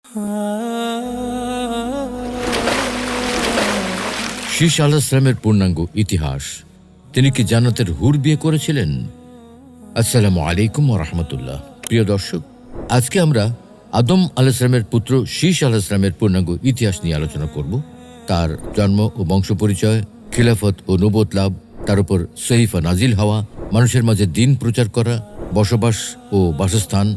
শীষ আলাইহিসসালামের পূর্ণাঙ্গ ইতিহাস। তিনি কি জান্নাতের হুর বিয়ে করেছিলেন? আসসালামু আলাইকুম ওয়া রাহমাতুল্লাহ। প্রিয় দর্শক, আজকে আমরা আদম আলাইহিসসালামের পুত্র শীষ আলাইহিসসালামের পূর্ণাঙ্গ ইতিহাস নিয়ে আলোচনা করব। তার জন্ম ও বংশ পরিচয়, খিলাফত ও নবুয়ত লাভ, তার উপর সহিফা নাজিল হওয়া, মানুষের মাঝে দ্বীন প্রচার করা, বসবাস ও বাসস্থান,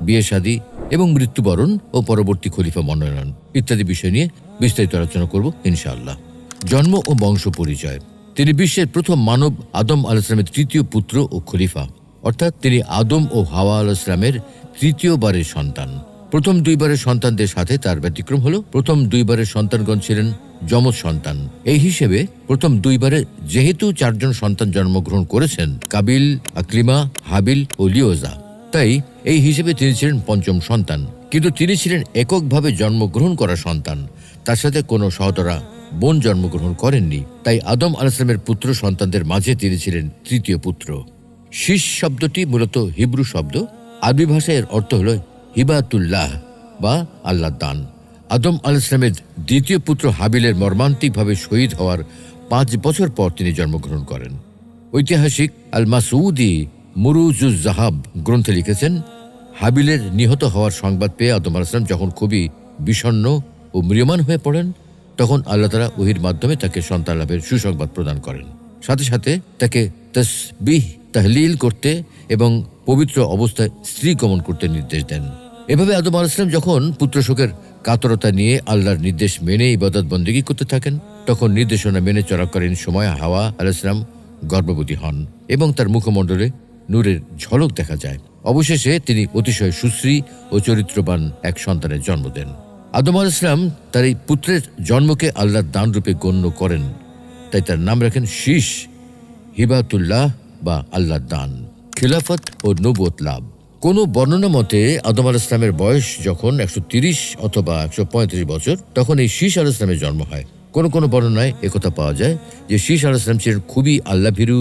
বিয়ে শাদী এবং মৃত্যুবরণ ও পরবর্তী খলিফা মনোনয়ন ইত্যাদি বিষয় নিয়ে বিস্তারিত আলোচনা করব ইনশাআল্লাহ। জন্ম ও বংশ পরিচয়। তিনি বিশ্বের প্রথম মানব আদম আলাইহিসসালামের তৃতীয় পুত্র ও খলিফা, অর্থাৎ তিনি আদম ও হাওয়া আলাইহিসসালামের তৃতীয়বারের সন্তান। প্রথম দুইবারের সন্তানদের সাথে তার ব্যতিক্রম হলো প্রথম দুইবারের সন্তানগণ ছিলেন যমজ সন্তান। এই হিসেবে প্রথম দুইবারে যেহেতু 4 জন সন্তান জন্মগ্রহণ করেছেন, কাবিল, আকলিমা, হাবিল ও লিওজা, তাই এই হিসেবে তিনি ছিলেন পঞ্চম সন্তান। কিন্তু তিনি ছিলেন এককভাবে জন্মগ্রহণ করা সন্তান, তার সাথে কোনো সহোদরা বোন জন্মগ্রহণ করেননি। তাই আদম আলাইহিসসালামের পুত্র সন্তানদের মাঝে তিনি ছিলেন তৃতীয় পুত্র। শীষ শব্দটি মূলত হিব্রু শব্দ। আরবি ভাষায় এর অর্থ হল হিবাতুল্লাহ বা আল্লাহ দান। আদম আলাইহিসসালামের দ্বিতীয় পুত্র হাবিলের মর্মান্তিকভাবে শহীদ হওয়ার 5 বছর পর তিনি জন্মগ্রহণ করেন। ঐতিহাসিক আল মাসউদি মুরুজুজ জাহাব গ্রন্থে লিখেছেন, হাবিলের নিহত হওয়ার সংবাদ পেয়ে আদম আলাইহিসসালাম যখন খুবই বিষণ্ণ ও ম্রিয়মাণ হয়ে পড়েন, তখন আল্লাহ তাআলা ওহীর মাধ্যমে তাকে সন্তান লাভের সুসংবাদ প্রদান করেন। সাথে সাথে তাকে তাসবিহ তাহলিল করতে এবং পবিত্র অবস্থায় স্ত্রী গমন করতে নির্দেশ দেন। এভাবে আদম আলাইহিসসালাম যখন পুত্রশোকের কাতরতা নিয়ে আল্লাহর নির্দেশ মেনে ইবাদত বন্দেগী করতে থাকেন, তখন নির্দেশনা মেনে চলাকালীন সময় হাওয়া আলাইহিসসালাম গর্ভবতী হন এবং তার মুখমণ্ডলে নূরের ঝলক দেখা যায়। অবশেষে তিনি অতিশয় সুশ্রী ও চরিত্রবান এক সন্তানের জন্ম দেন। আদম আলাইহিসসালাম তার এই পুত্রের জন্মকে আল্লাহর দান রূপে গণ্য করেন, তাই তার নাম রাখেন শীষ, হিবাতুল্লাহ বা আল্লাহর দান। খিলাফত ও নবুয়ত লাভ। কোনো বর্ণনা মতে আদম আলাইহিসসালামের বয়স যখন 130 অথবা 135 বছর, তখন এই শীষ আলাইহিসসালামের জন্ম হয়। কোনো কোনো বর্ণনায় একথা পাওয়া যায় যে শীষ আলাইহিসসালাম ছিলেন খুবই আল্লাহভীরু,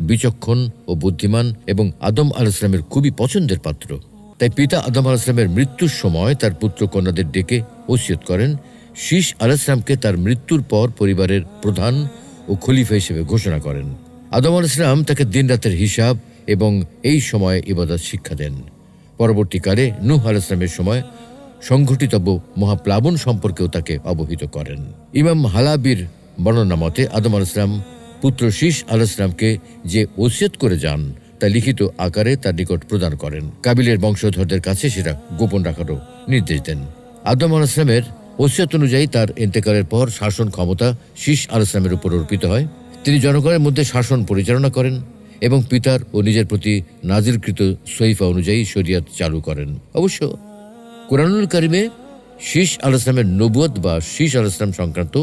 বিচক্ষণ ও বুদ্ধিমান এবং আদম আলাইহিসসালামের খুবই পছন্দের পাত্র। তাই পিতা আদম আলাইহিসসালামের মৃত্যুর সময় তার পুত্র কন্যাদের ডেকে ওসিয়ত করেন শীষ আলাইহিসসালামকে তার মৃত্যুর পর পরিবারের প্রধান ও খলিফা হিসেবে ঘোষণা করেন। আদম আলাইহিসসালাম তাকে দিন রাতের হিসাব এবং এই সময়ে ইবাদত শিক্ষা দেন। পরবর্তীকালে নূহ আলাইহিসসালামের সময় সংঘটিতব্য মহাপ্লাবন সম্পর্কেও তাকে অবহিত করেন। ইমাম হালাবির বর্ণনা মতে আদম আলাইহিসসালাম পুত্র শীষ আলাইহিসসালামকে যে ওসিয়ত করে যান তা লিখিত আকারে তার নিকট প্রদান করেন। কাবিলের বংশধরদের কাছে সেটা গোপন রাখারও নির্দেশ দেন। আদম আলাইহিসসালামের ওসিয়ত অনুযায়ী তার ইন্তেকালের পর শাসন ক্ষমতা শীষ আলাইহিসসালামের উপর অর্পিত হয়। তিনি জনগণের মধ্যে শাসন পরিচালনা করেন এবং পিতার ও নিজের প্রতি নাজিলকৃত সহিফা অনুযায়ী শরিয়ত চালু করেন। অবশ্য কুরআনুল কারিমে শীষ আলাইহিসসালামের নবুয়ত বা শীষ আলাইহিসসালাম সংক্রান্ত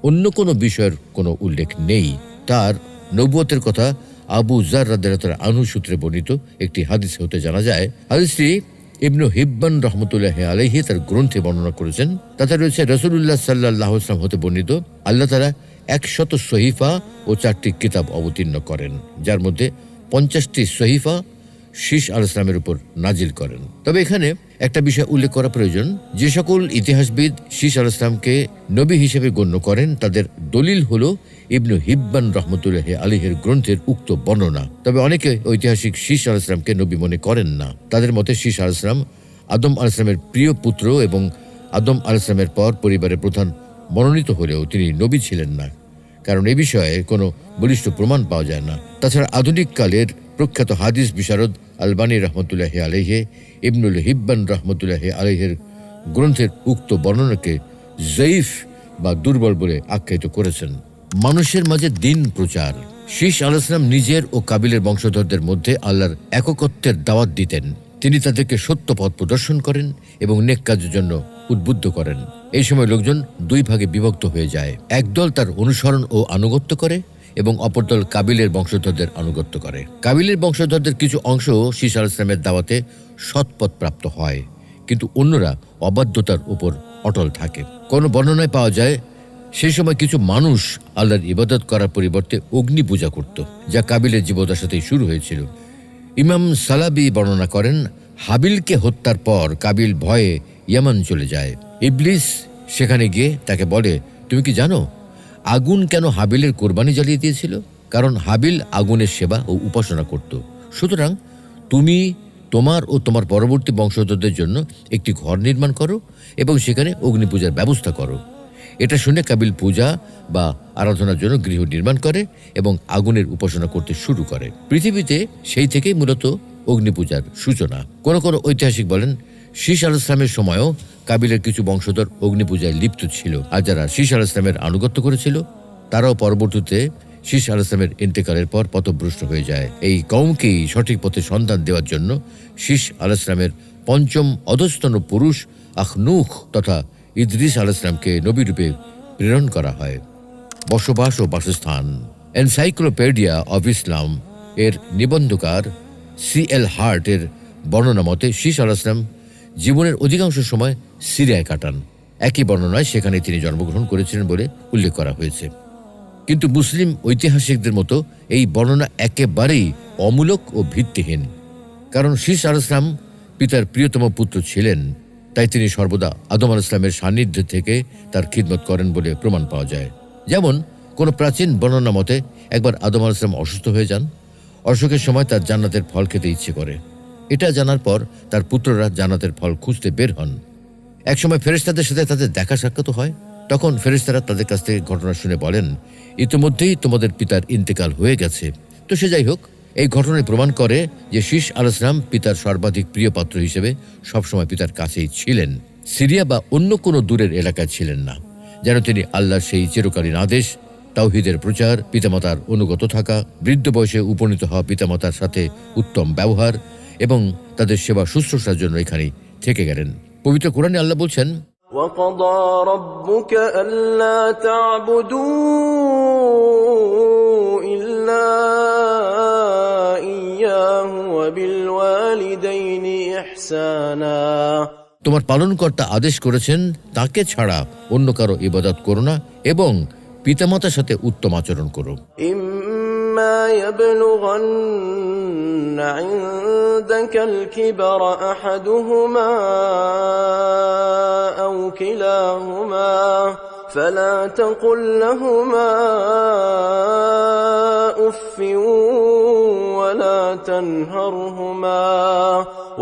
অন্য কোনো বিষয়ের কোনো উল্লেখ নেই। তার নবুয়তের কথা আবু যার রাদিয়াল্লাহু আনহু সূত্রে বর্ণিত একটি হাদিস হতে জানা যায়। হাদিসটি ইবনু হিব্বান রাহমাতুল্লাহি আলাইহি তার গ্রন্থে বর্ণনা করেছেন। তাতে রয়েছে রাসূলুল্লাহ সাল্লাল্লাহু আলাইহি ওয়াসাল্লাম হতে বর্ণিত, আল্লাহ তাআলা 100 সহিফা ও 4টি কিতাব অবতীর্ণ করেন, যার মধ্যে 50টি সহিফা শীষ আলাইহিসসালামের উপর নাজিল করেন। তবে এখানে একটা বিষয় উল্লেখ করা প্রয়োজন, যে সকল ইতিহাসবিদ শীষ আলাইহিসসালামকে নবী হিসেবে গণ্য করেন তাদের দলিল হলো ইবনু হিব্বান রাহমাতুল্লাহি আলাইহির গ্রন্থের উক্ত বর্ণনা। তবে অনেকে ঐতিহাসিক শীষ আলাইহিসসালামকে নবী মনে করেন না। তাদের মতে শীষ আলাইহিসসালাম আদম আলাইহিসসালামের প্রিয় পুত্র এবং আদম আলাইহিসসালামের পর পরিবারের প্রধান মনোনীত হলেও তিনি নবী ছিলেন না, কারণ এ বিষয়ে কোনো বলিষ্ঠ প্রমাণ পাওয়া যায় না। তাছাড়া আধুনিক কালের প্রখ্যাত হাদিস বিশারদ আলবানী রহমতুল্লাহি আলাইহি ইবনুল হিব্বান রহমতুল্লাহি আলাইহির গ্রন্থের উক্ত বর্ণনাকে জয়ীফ বা দুর্বল বলে আখ্যায়িত করেছেন। মানুষের মাঝে দ্বীন প্রচার। শীষ আলাইহিসসালাম নিজের ও কাবিলের বংশধরদের মধ্যে আল্লাহর একত্বের দাওয়াত দিতেন। তিনি তাদেরকে সত্য পথ প্রদর্শন করেন এবং নেক কাজের জন্য উদ্বুদ্ধ করেন। এই সময় লোকজন 2 ভাগে বিভক্ত হয়ে যায়। একদল তার অনুসরণ ও আনুগত্য করে এবং অপর দল কাবিলের বংশধরদের আনুগত্য করে। কাবিলের বংশধরদের কিছু অংশ শীষ আলাইহিসসালামের দাওয়াতে সৎপথ প্রাপ্ত হয়, কিন্তু অন্যরা অবাধ্যতার উপর অটল থাকে। কোনো বর্ণনায় পাওয়া যায় সেই সময় কিছু মানুষ আল্লাহর ইবাদত করার পরিবর্তে অগ্নি পূজা করত, যা কাবিলের জীবদ্দশাতেই শুরু হয়েছিল। ইমাম সালাবি বর্ণনা করেন, হাবিলকে হত্যার পর কাবিল ভয়ে ইয়ামান চলে যায় ইবলিস সেখানে গিয়ে তাকে বলে, তুমি কি জানো আগুন কেন হাবিলের কোরবানি জ্বালিয়ে দিয়েছিল? কারণ হাবিল আগুনের সেবা ও উপাসনা করত। সুতরাং তুমি তোমার ও তোমার পরবর্তী বংশধরদের জন্য একটি ঘর নির্মাণ করো এবং সেখানে অগ্নি পূজার ব্যবস্থা করো। এটা শুনে কাবিল পূজা বা আরাধনার জন্য গৃহ নির্মাণ করে এবং আগুনের উপাসনা করতে শুরু করে। পৃথিবীতে সেই থেকেই মূলত অগ্নি পূজার সূচনা। কোনো কোনো ঐতিহাসিক বলেন শীষ আলাইহিস সালামের সময়ও কাবিলের কিছু বংশধর অগ্নি পূজায় লিপ্ত ছিল, আর যারা শীষ আলাইহিস সালামের আনুগত্য করেছিল তারাও পরবর্তীতে শীষ আলাইহিস সালামের ইন্তেকালের পর পথভ্রষ্ট হয়ে যায়। এই কওমকেই সঠিক পথে সন্ধান দেওয়ার জন্য শীষ আলাইহিস সালামের পঞ্চম অধস্তন পুরুষ আখনুখ তথা ইদ্রিস আলাইহিস সালামকে নবী রূপে প্রেরণ করা হয়। বসবাস ও বাসস্থান। এনসাইক্লোপিডিয়া অব ইসলাম এর নিবন্ধকার C.L. হার্ট এর বর্ণনা মতে শীষ আলাইহিস সালাম জীবনের অধিকাংশ সময় সিরিয়ায় কাটান। একই বর্ণনায় সেখানে তিনি জন্মগ্রহণ করেছিলেন বলে উল্লেখ করা হয়েছে। কিন্তু মুসলিম ঐতিহাসিকদের মতো এই বর্ণনা একেবারেই অমূলক ও ভিত্তিহীন। কারণ শীষ আলাইহিস সালাম পিতার প্রিয়তম পুত্র ছিলেন, তাই তিনি সর্বদা আদম আলাইহিস সালামের সান্নিধ্যে থেকে তার খিদমত করেন বলে প্রমাণ পাওয়া যায়। যেমন কোনো প্রাচীন বর্ণনা মতে একবার আদম আলাইহিস সালাম অসুস্থ হয়ে যান। অসুখের সময় তার জান্নাতের ফল খেতে ইচ্ছে করে। এটা জানার পর তার পুত্ররা জান্নাতের ফল খুঁজতে বের হন। একসময় ফেরেশতাদের সাথে তাদের দেখা সাক্ষাৎ হয়। তখন ফেরেশতারা তাদের কাছ থেকে ঘটনা শুনে বলেন, ইতিমধ্যেই তোমাদের পিতার ইন্তেকাল হয়ে গেছে। তো সে যাই হোক, এই ঘটনায় প্রমাণ করে যে শীষ আলাইহিস সালাম পিতার সর্বাধিক প্রিয় পাত্র হিসেবে সবসময় পিতার কাছেই ছিলেন। সিরিয়া বা অন্য কোনো দূরের এলাকায় ছিলেন না। যেন তিনি আল্লাহর সেই চিরকালীন আদেশ, তাওহীদের প্রচার, পিতামাতার অনুগত থাকা, বৃদ্ধ বয়সে উপনীত হওয়া পিতামাতার সাথে উত্তম ব্যবহার এবং তাদের সেবা শুশ্রূষার জন্য এখানেই থেকে গেলেন। পবিত্র কোরআনে আল্লাহ বলছেন, وَقَضَى رَبُّكَ أَلَّا تَعْبُدُوا إِلَّا إِيَّاهُ وَبِالْوَالِدَيْنِ إِحْسَانًا। তোমার পালনকর্তা আদেশ করেছেন তাকে ছাড়া অন্য কারো ইবাদত করো না এবং পিতামাতার সাথে উত্তম আচরণ করো। إِمَّا يَبْلُغَنَّ عِندَكَ الْكِبَرَ أَحَدُهُمَا أَوْ كِلَاهُمَا فَلَا تَقُل لَّهُمَا أُفٍّ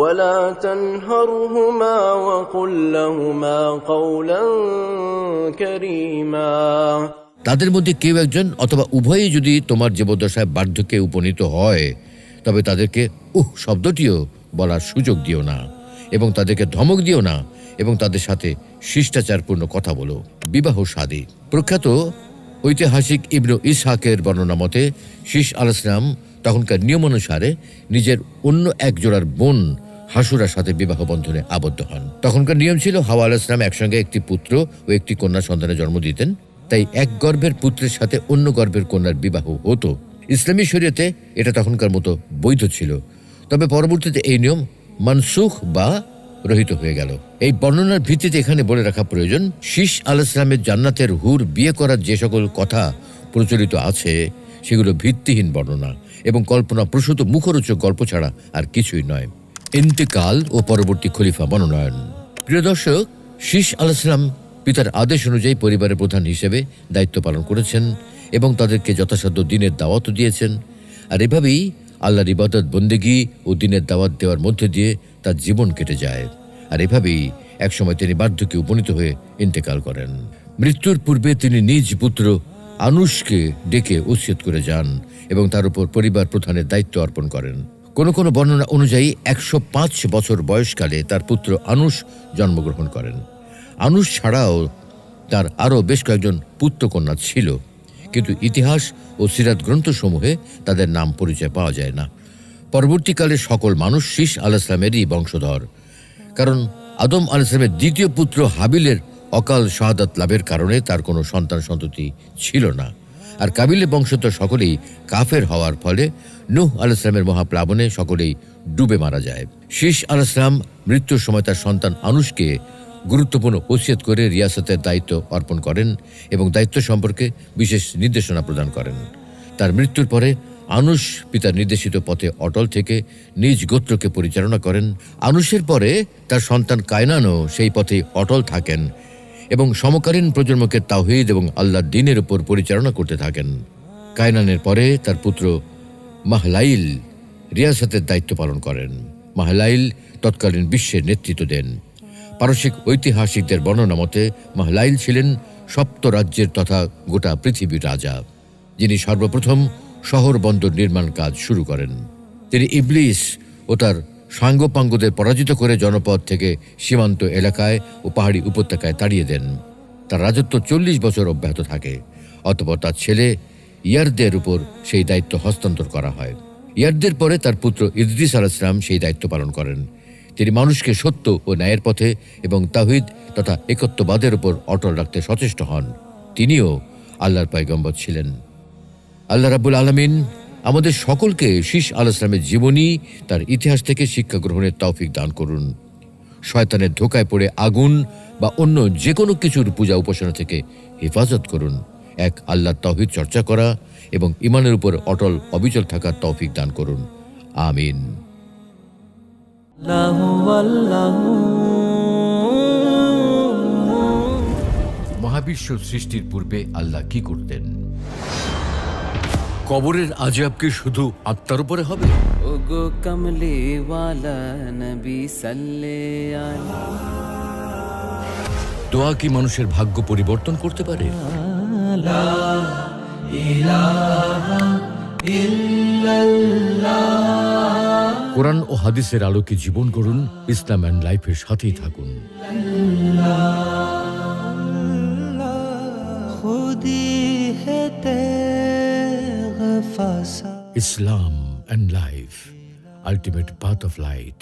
ولا تنهرهما وقل لهما قولا كريما। তাদের মধ্যে কেউ একজন অথবা উভয়ই যদি তোমার জীবদ্দশায় বার্ধক্যে উপনীত হয়, তবে তাদেরকে শব্দটিও বলার সুযোগ দিও না এবং তাদেরকে ধমক দিও না এবং তাদের সাথে শিষ্টাচারপূর্ণ কথা বলো। বিবাহ শাদী। প্রখ্যাত ঐতিহাসিক ইবনু ইসহাকের বর্ণনা মতে শীষ আলাইহিস সালাম তখনকার নিয়ম অনুসারে নিজের অন্য এক জোড়ার বোন হাসুরার সাথে বিবাহ বন্ধনে আবদ্ধ হন। তখনকার নিয়ম ছিল হাওয়া আলাইহিস সালাম একসঙ্গে একটি পুত্র ও একটি কন্যা সন্তানের জন্ম দিতেন, তাই এক গর্ভের পুত্রের সাথে অন্য গর্ভের কন্যার বিবাহ হতো। ইসলামী শরীয়তে এটা তখনকার মতো বৈধ ছিল, তবে পরবর্তীতে এই নিয়ম মানসুখ বা রহিত হয়ে গেল। এই বর্ণনার ভিত্তিতে এখানে বলে রাখা প্রয়োজন, শীষ আলাইহিস সালামের জান্নাতের হুর বিয়ে করার যে সকল কথা প্রচলিত আছে সেগুলো ভিত্তিহীন বর্ণনা এবং কল্পনা প্রসূত মুখরোচক গল্প ছাড়া আর কিছুই নয়। ইন্তেকাল ও পরবর্তী খলিফা মনোনয়ন। প্রিয় দর্শক, শীষ আলাইহিস সালাম পিতার আদেশ অনুযায়ী পরিবারের প্রধান হিসেবে দায়িত্ব পালন করেছেন এবং তাদেরকে যথাসাধ্য দিনের দাওয়াতও দিয়েছেন। আর এভাবেই আল্লাহর ইবাদত বন্দেগী ও দিনের দাওয়াত দেওয়ার মধ্যে দিয়ে তার জীবন কেটে যায়। আর এভাবেই একসময় তিনি বার্ধক্যে উপনীত হয়ে ইন্তেকাল করেন। মৃত্যুর পূর্বে তিনি নিজ পুত্র আনুশকে ডেকে ওসিয়ত করে যান এবং তার উপর পরিবার প্রধানের দায়িত্ব অর্পণ করেন। কোনো কোনো বর্ণনা অনুযায়ী 105 বছর বয়সকালে তার পুত্র আনুশ জন্মগ্রহণ করেন। আনুশ ছাড়াও তার আরও বেশ কয়েকজন পুত্রকন্যা ছিল, কিন্তু ইতিহাস ও সিরাত গ্রন্থসমূহে তাদের নাম পরিচয় পাওয়া যায় না। পরবর্তীকালে সকল মানুষ শীষ আলাইহিস সালামেরই বংশধর, কারণ আদম আলাইহিস সালামের দ্বিতীয় পুত্র হাবিলের অকাল শাহাদাত লাভের কারণে তার কোনো সন্তান সন্ততি ছিল না। আর কাবিলের বংশধর সকলেই কাফের হওয়ার ফলে নূহ আলাইহিস সালামের মহাপ্লাবনে সকলেই ডুবে মারা যায়। শীষ আলাইহিস সালাম মৃত্যুর সময় তার সন্তান আনুশকে গুরুত্বপূর্ণ ওসিয়ত করে রিয়াসতের দায়িত্ব অর্পণ করেন এবং দায়িত্ব সম্পর্কে বিশেষ নির্দেশনা প্রদান করেন। তার মৃত্যুর পরে আনুশ পিতার নির্দেশিত পথে অটল থেকে নিজ গোত্রকে পরিচালনা করেন। আনুশের পরে তার সন্তান কায়নানও সেই পথে অটল থাকেন এবং সমকালীন প্রজন্মকে তাওহীদ এবং আল্লাহর দ্বীনের উপর পরিচালনা করতে থাকেন। কায়নানের পরে তার পুত্র মাহলাইল রিয়াসতের দায়িত্ব পালন করেন। মাহলাইল তৎকালীন বিশ্বের নেতৃত্ব দেন। পারসিক ঐতিহাসিকদের বর্ণনা মতে মাহলাইল ছিলেন সপ্ত রাজ্যের তথা গোটা পৃথিবীর রাজা, যিনি সর্বপ্রথম শহর বন্দর নির্মাণ কাজ শুরু করেন। তিনি ইবলিস ও তার সাঙ্গপাঙ্গদের পরাজিত করে জনপদ থেকে সীমান্ত এলাকায় ও পাহাড়ি উপত্যকায় তাড়িয়ে দেন। তার রাজত্ব 40 বছর অব্যাহত থাকে। অতঃপর তার ছেলে ইয়ারদের উপর সেই দায়িত্ব হস্তান্তর করা হয়। ইয়ারদের পরে তার পুত্র ইদ্রিস আলাইহিস সালাম সেই দায়িত্ব পালন করেন। তিনি মানুষকে সত্য ও ন্যায়ের পথে এবং তাওহীদ তথা একত্ববাদের উপর অটল রাখতে সচেষ্ট হন। তিনিও আল্লাহর পয়গম্বর ছিলেন। আল্লাহ রাব্বুল আলামিন আমাদের সকলকে শীস আলাইহিস সালামের জীবনী, তার ইতিহাস থেকে শিক্ষা গ্রহণের তৌফিক দান করুন। শয়তানের ধোকায় পড়ে আগুন বা অন্য যে কোনো কিছুর পূজা উপাসনা থেকে হেফাজত করুন। এক আল্লাহর তাওহীদ চর্চা করা এবং ঈমানের উপর অটল অবিচল থাকার তৌফিক দান করুন। আমিন। মহাবিশ্ব সৃষ্টির পূর্বে আল্লাহ কি করতেন? কবরের আযাব কি শুধু আত্মার উপরে হবে? ওগো কমলি ওয়ালা নবী সাল্লে আলা। দোয়া কি মানুষের ভাগ্য পরিবর্তন করতে পারে? লা ইলাহা ইল্লাল্লাহ। কোরআন ও হাদিসের আলোকে জীবন গড়ুন। ইসলাম অ্যান্ড লাইফের সাথেই থাকুন। Islam and life, ultimate path of light.